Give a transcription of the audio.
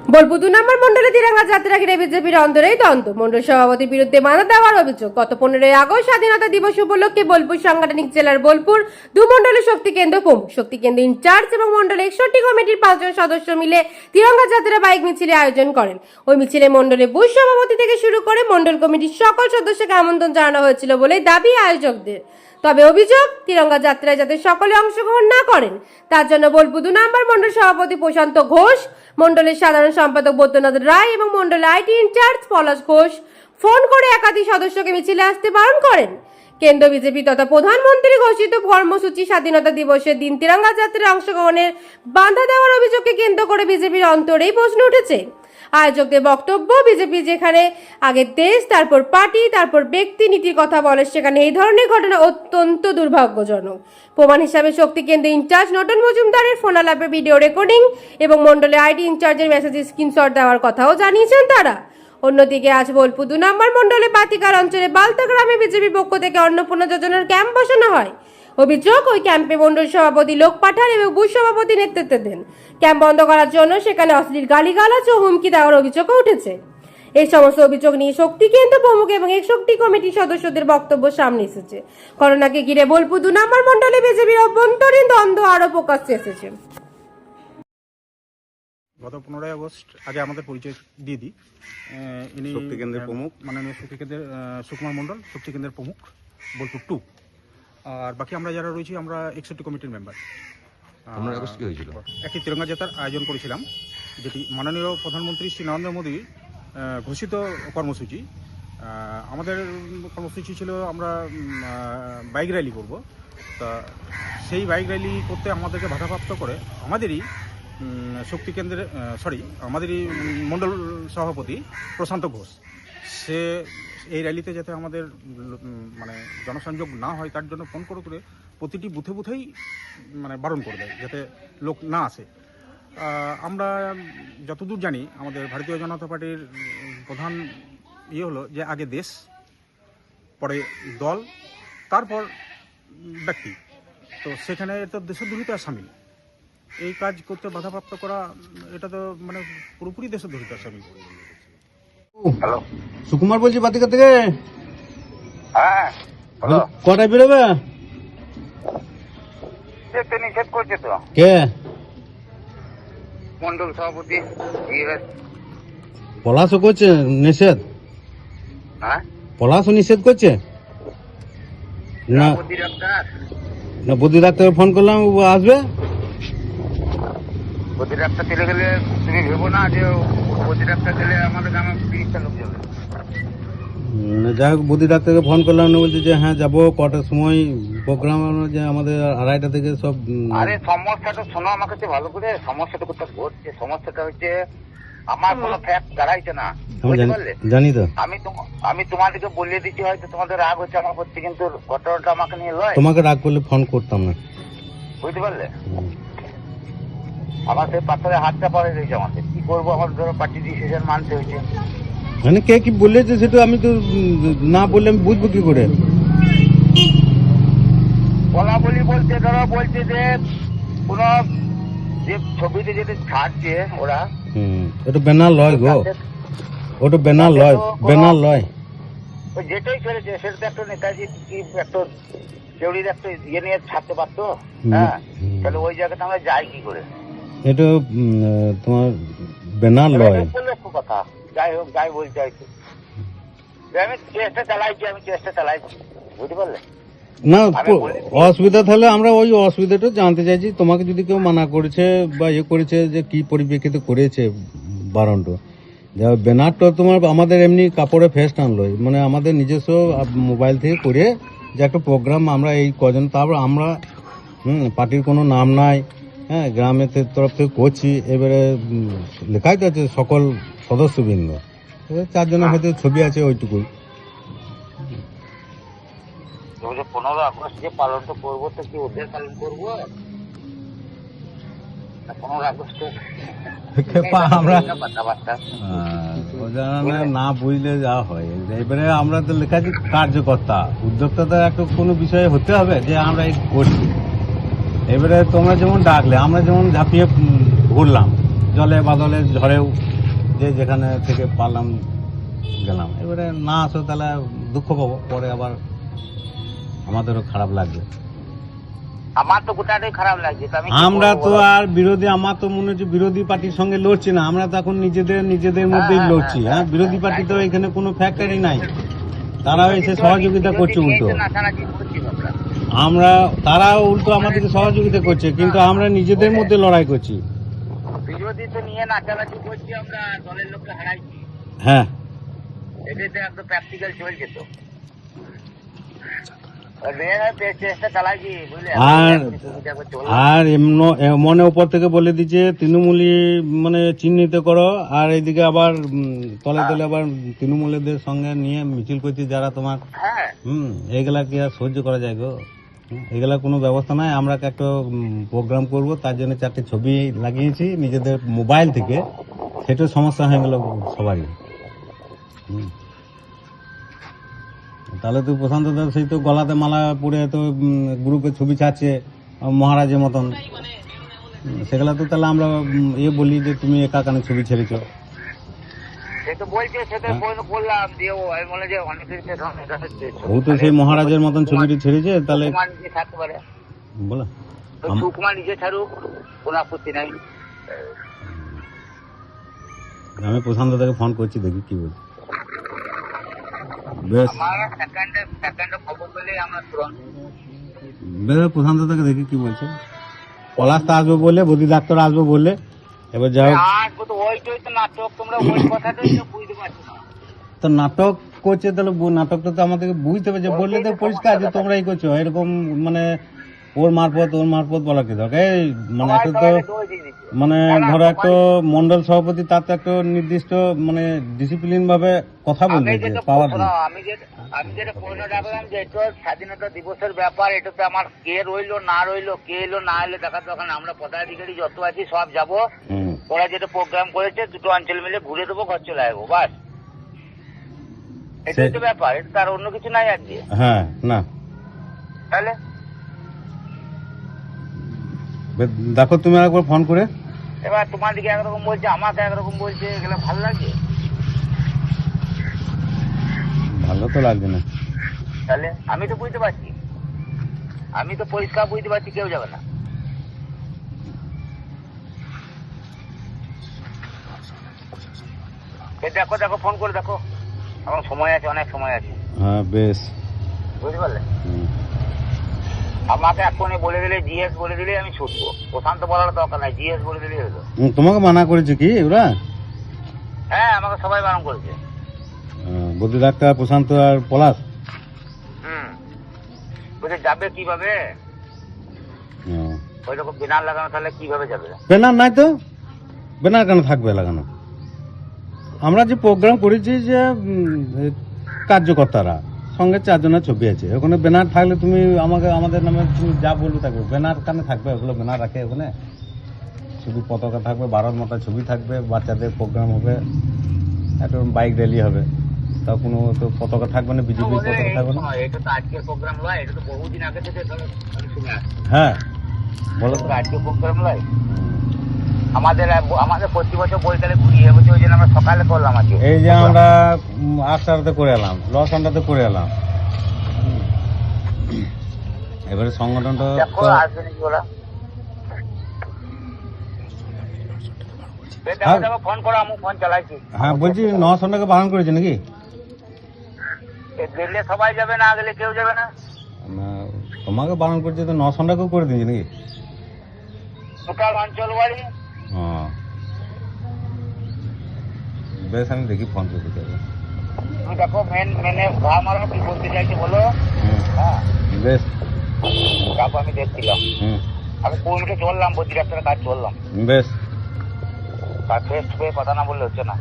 বোলপুর 2 নম্বর মন্ডলে তিরঙ্গা যাত্রা ঘিরে বিজেপির অন্তরেই দ্বন্দ্ব। মন্ডল সভাপতির বিরুদ্ধে বাধা দেওয়ার অভিযোগ। গত 15 আগস্ট স্বাধীনতা দিবস উপলক্ষে বোলপুর সাংগঠনিক জেলার বোলপুর 2 মন্ডলের শক্তি কেন্দ্র প্রমুখ, শক্তি কেন্দ্র ইনচার্জ এবং মন্ডলের 61 কমিটির 5 জন সদস্য মিলে তিরঙ্গা যাত্রা বাইক মিছিলের আয়োজন করেন। ওই মিছিলে মন্ডলের বুথ সভাপতি থেকে শুরু করে মন্ডল কমিটির সকল সদস্যকে আমন্ত্রণ জানানো হয়েছিল বলে দাবি আয়োজকদের। তবে অভিযোগ, তিরঙ্গা যাত্রায় যাতে সকলে অংশগ্রহণ না করেন তার জন্য বোলপুর 2 নম্বর মন্ডল সভাপতি প্রশান্ত ঘোষ, মন্ডলের সাধারণ সম্পাদক বৈদ্যনাথ রায় এবং মন্ডলের IT in-charge Palash Ghosh phone করে একাধিক সদস্যকে মিছিলে আসতে বারণ করেন। কেন্দ্র বিজেপি তথা প্রধানমন্ত্রী ঘোষিত কর্মসূচি স্বাধীনতা দিবসের দিন তিরঙ্গা যাত্রায় অংশগ্রহণের বাধা দেওয়ার অভিযোগকে কেন্দ্র করে বিজেপির অন্তরেই প্রশ্ন উঠেছে। আয়োজকদের বক্তব্য, বিজেপি যেখানে আগে দেশ, তারপর পার্টি, তারপর ব্যক্তি নীতির কথা বলে, সেখানে এই ধরনের ঘটনা অত্যন্ত দুর্ভাগ্যজনক। প্রমাণ হিসাবে শক্তি কেন্দ্রের ইনচার্জ নটন মজুমদারের ফোনালাপে ভিডিও রেকর্ডিং এবং মন্ডলের আইডি ইনচার্জের মেসেজের স্ক্রিনশট দেওয়ার কথাও জানিয়েছেন তারা। অন্যদিকে আজ বোলপুর 2 নম্বর মন্ডলে পাতিকার অঞ্চলে বালতা গ্রামে বিজেপির পক্ষ থেকে অন্নপূর্ণা যোজনার ক্যাম্প বসানো হয়। অভিযোগ, ওই ক্যাম্পে মন্ডল সভাপতি লোক পাঠান এবং বুথ সভাপতি নেতৃত্ব দেন। ক্যাম্প বন্ধ করার জন্য সেখানে অশ্লীল গালিগালাজ ও হুমকি দেওয়ার অভিযোগও উঠেছে। এই সমস্ত অভিযোগ নিয়ে শক্তি কেন্দ্র প্রমুখ এবং এক শক্তি কমিটির সদস্যদের বক্তব্য সামনে এসেছে। করোনাকে ঘিরে বোলপুর 2 নম্বর মন্ডলে বিজেপির অভ্যন্তরীণ দ্বন্দ্ব আরো প্রকাশ্যে এসেছে। গত 15 আগস্ট আগে আমাদের পরিচয় দিয়ে দিই। ইনি শক্তি কেন্দ্রের প্রমুখ, মাননীয় শক্তি কেন্দ্রের সুকুমার মণ্ডল, শক্তি কেন্দ্রের প্রমুখ বোলপুর 2। আর বাকি আমরা যারা রয়েছি আমরা 61 কমিটির মেম্বার। 15 আগস্ট কি হয়েছিল? একটি তিরঙ্গা যাত্রার আয়োজন করেছিলাম, যেটি মাননীয় প্রধানমন্ত্রী শ্রী নরেন্দ্র মোদী ঘোষিত কর্মসূচি। আমাদের কর্মসূচি ছিল আমরা বাইক র্যালি করব। তা সেই বাইক র্যালি করতে আমাদেরকে বাধাপ্রাপ্ত করে আমাদেরই শক্তি কেন্দ্রের আমাদেরই মণ্ডল সভাপতি প্রশান্ত ঘোষ, সে এই র্যালিতে যাতে আমাদের মানে জনসংযোগ না হয় তার জন্য ফোন করে প্রতিটি বুথে বুথেই মানে বারণ করে দেয় যাতে লোক না আসে। আমরা যতদূর জানি আমাদের ভারতীয় জনতা পার্টির প্রধান হলো যে আগে দেশ, পরে দল, তারপর ব্যক্তি। তো সেখানে তো দেশদ্রোহিতা সামিল। এই কাজ করতে বাধাপ্রাপ্ত করা এটা তো মানে পুরোপুরি দেশদ্রোহিতা সামিল। হ্যালো, সুকুমার বলছি বাতিকা থেকে। হ্যাঁ বলো। কটায় বেরোবে? যেতে নিষেধ করছে তো কে? মন্ডল সভাপতি। পলাশও করছে নিষেধ? হ্যাঁ, পলাশও নিষেধ করছে না? মোদি ডাক্তার, না বুদ্ধি ডাক্তারকে ফোন করলাম, ও আসবে। মোদি ডাক্তার চলে গেলে তুমি ভেবো না যে মোদি ডাক্তার গেলে আমাদের গ্রামে 30টা লোক যাবে। যাই হোক, বুদ্ধি ডাক্তারকে ফোন করলাম, না বলছে যে হ্যাঁ যাবো। কটার সময় প্রোগ্রাম? যে আমাদের 2:30টা থেকে সব। আরে সমস্যাটা শোনো আমার কাছে ভালো করে। সমস্যাটা কোথায় ঘটছে? সমস্যাটা হচ্ছে আমার কোনো ফ্যাক্ট দাঁড়াইছে না, বুঝতে পারলে? জানি তো। আমি তোমাদেরকে বলিয়ে দিচ্ছি, হয়তো তোমাদের রাগ হচ্ছে আমার প্রতি, কিন্তু ঘটনাটা আমাকে নিয়ে লয়। তোমাকে রাগ করলে ফোন করতাম না, বুঝতে পারলে? আমার সেই পাথরে হাতটা পড়ে রয়েছে। আমাকে কি করবো? আমার ধরো পার্টি ডিসিশন মানতে হয়েছে। মানে কে কি বলেছে সেটা আমি তো না বললে আমি বুঝবো কি করে? বলা বলি বলতে ধরো বলছে যে কোন যে ছবিতে যেটা ছাড়ছে ওরা, ওটা ব্যানার লয় গো, ওটা ব্যানার লয়, ব্যানার লয়। ওই যেটাই ছেড়েছে সেটা তো একটা নেতাজি কি একটা কেউরির একটা ইয়ে নিয়ে ছাড়তে পারতো। হ্যাঁ, তাহলে ওই জায়গাটা আমরা যাই কি করে? এটা তোমার ব্যানার লয়। লক্ষ্য কথা। যাই হোক, যাই বলতে চাইছি, আমি চেষ্টা চালাইছি, বুঝতে পারলে? না অসুবিধা থাকলে আমরা ওই অসুবিধাটা জানতে চাইছি। তোমাকে যদি কেউ মানা করেছে বা ইয়ে করেছে, যে কি পরিপ্রেক্ষিতে করেছে বারণটা। যা ব্যানারটা তোমার আমাদের এমনি কাপড়ে ফেস্ট আনলোই, মানে আমাদের নিজস্ব মোবাইল থেকে করে যে একটা প্রোগ্রাম আমরা এই কজন, তারপর আমরা পার্টির কোনো নাম নাই, হ্যাঁ গ্রামের তরফ থেকে করছি। এবারে লেখাই তো আছে সকল সদস্যবৃন্দ, 4 জনের হয়তো ছবি আছে, ওইটুকুই। 15 আগস্ট যে পালনটা করবো তো কি ওদের পালন করবো? 15 আগস্টে আমরা কথাবার্তা না বুঝলে যা হয়। এবারে আমরা তো লেখাচ্ছি কার্যকর্তা, উদ্যোক্তা তো একটা কোনো বিষয়ে হতে হবে যে আমরা এই করছি। এবারে তোমরা যেমন ডাকলে, আমরা যেমন ঝাঁপিয়ে ঘুরলাম, জলে বাদলে ঝড়েও যে যেখানে থেকে পারলাম গেলাম। এবারে না আসো তাহলে দুঃখ পাবো, পরে আবার আমাদেরও খারাপ লাগবে। আমার তো গোটাটাই খারাপ লাগছে, তো আমি কি আমরা করবো তো বলো? আর বিরোধী, আমার তো মনে হচ্ছে বিরোধী পার্টির সঙ্গে লড়ছি না, আমরা তো এখন নিজেদের মধ্যেই লড়ছি। হ্যাঁ, বিরোধী পার্টি তো এখানে কোনো ফ্যাক্টরি নাই, তারাও এসে সহযোগিতা করছে উল্টো। নাচানাচি করছি আমরা। আমরা তারাও উল্টো আমাদেরকে সহযোগিতা করছে, কিন্তু আমরা নিজেদের মধ্যে লড়াই করছি। বিরোধী তো নিয়ে নাচানাচি করছি আমরা, দলের লোককে হারাইছি। হ্যাঁ, এটাই তো একদম প্র্যাকটিক্যাল চলছে তো। চেষ্টা চালাইছি বুঝলে। আর মনে উপর থেকে বলে দিচ্ছে তৃণমূলী মানে চিহ্নিত করো, আর এইদিকে আবার তলে তলে আবার তৃণমূলীদের সঙ্গে নিয়ে মিছিল করছি যারা তোমার। হ্যাঁ, এইগুলা কি আর সহ্য করা যায় গো? এগুলা কোনো ব্যবস্থা নাই। আমরা একটা প্রোগ্রাম করব, তার জন্য 4টে ছবি লাগিয়েছি নিজেদের মোবাইল থেকে, সেটাও সমস্যা হয়ে গেল সবারই। তাহলে তো প্রশান্ত দা সেই তো গলাতে মালা পরে তো গ্রুপে ছবি ছাড়ছে মহারাজের মতন, সেগুলা তো তাহলে আমরা বলি যে তুমি একা কানে ছবি ছেড়েছো। সে তো বলছে, সেটা বললাম যে আমি বলে যে অনেকের ও তো সেই মহারাজের মতন ছবিটি ছেড়েছে, তাহলে নিজে থাকতে পারে বলো। সুকুমার নিজে ছাড়ুক, কোনো আপত্তি নাই। আমি প্রশান্ত দাকে ফোন করছি, দেখি কি বলছি। বেশ, আমার সেকেন্ডে খবর পেলে আমরা তুরন্ত বেশ প্রশান্ত দাকে দেখি কি বলছে। পলাশ তো আসবো বলে, বদি ডাক্তার আসবো বলে, এবার যাই হোক। আসবো তো, ওইটাই তো নাটক, তোমরা ওই কথাটাই তো বুঝতে পারছো না। তো নাটক করছে, তাহলে নাটকটা তো আমাদেরকে বুঝতে হবে, যে বললে তো পরিষ্কার যে তোমরা এই করছো এরকম, মানে ওর মারফত বলা কি দরকার? এই মানে একটা তো মানে ধরো একটা মন্ডল সভাপতি, তার তো একটা নির্দিষ্ট মানে ডিসিপ্লিন ভাবে কথা বলবে যে পাওয়ার। আমি যেটা প্রশ্ন রাখলাম যে এটা স্বাধীনতা দিবসের ব্যাপার, এটাতে আমার কে রইলো না রইলো, কে এলো না এলো দেখার দরকার না। আমরা পদাধিকারী যত আছি সব যাবো, ওরা যেটা প্রোগ্রাম করেছে দুটো অঞ্চল মিলে ঘুরে দেবো, ঘর চলে আসবো, বাস। এটাই তো ব্যাপার, এটা তার অন্য কিছু নাই আজকে। হ্যাঁ, না তাহলে দেখো তুমি একবার ফোন করে। এবার তোমার দিকে একরকম বলছে, আমাকে একরকম বলছে, এগুলো ভালো লাগে? ভালো তো লাগবে না। তাহলে আমি তো বুঝতে পারছি, আমি তো পরিষ্কার বুঝতে পারছি কেউ যাবে না। দেখো ফোন করে দেখো, এখন সময় আছে, অনেক সময় আছে। হ্যাঁ, বেশ, বুঝতে পারলে? আমাকে এখনই বলে দিলে, জিএস বলে দিলে আমি ছুটবো। প্রশান্ত বলার দরকার নাই, জিএস বলে দিলেই হলো। তোমাকে মানা করেছে কি ওরা? হ্যাঁ, আমাকে সবাই বারণ করেছে। বদি ডাক্তার, প্রশান্ত আর পলাশ। বলছে যাবে কিভাবে, ওই রকম ব্যানার লাগানো, তাহলে কিভাবে যাবে? ব্যানার নাই তো, ব্যানার কেন থাকবে লাগানো? আমরা যে প্রোগ্রাম করেছি যে কার্যকর্তারা সঙ্গে 4 জনের ছবি আছে, ওখানে ব্যানার থাকলে তুমি আমাদের নামে তুমি যা বলবে থাকবে। ব্যানার কেন থাকবে? ওগুলো ব্যানার রাখে ওখানে, শুধু পতাকা থাকবে, ভারত মাতা ছবি থাকবে, বাচ্চাদের প্রোগ্রাম হবে, একটা বাইক র্যালি হবে, তা কোনো তো পতাকা থাকবে না, বিজেপি পতাকা থাকবে না। এটা তো আজকের প্রোগ্রাম নয়, এটা তো বহুদিন আগে থেকে শুনে আসছি। হ্যাঁ, বলো। আজকের প্রোগ্রাম নয়, আমাদের প্রতি বছর বইকালে ঘুরিয়ে বলছে, ওই জন্য আমরা সকালে করলাম আজকে। এই যে আমরা 8টাতে করে এলাম, লসনটাতে করে এলাম, এবারে সংগঠনটা দেখো আসবে নাকি ওরা। দেখো ফোন করো, আমি ফোন চালাইছি। হ্যাঁ, বলছি 900 টাকা বারণ করেছে নাকি? গেলে সবাই যাবে, না গেলে কেউ যাবে না। তোমাকে বারণ করছে তো 900 টাকাও করে দিয়েছে নাকি? টোটাল অঞ্চল বাড়ি। বেশ, আমি দেখি ফোন করতে চাইবো। তুমি দেখো মেনে ঘা মারো, কি বলতে চাইছি বলো। হ্যাঁ, বেশ, দেখো আমি দেখছিলাম, আমি কোন মিনিটে চললাম, বদ্রি ডাক্তারের কাজ চললাম। বেশ, তার ফেস কথা না বললে হচ্ছে না।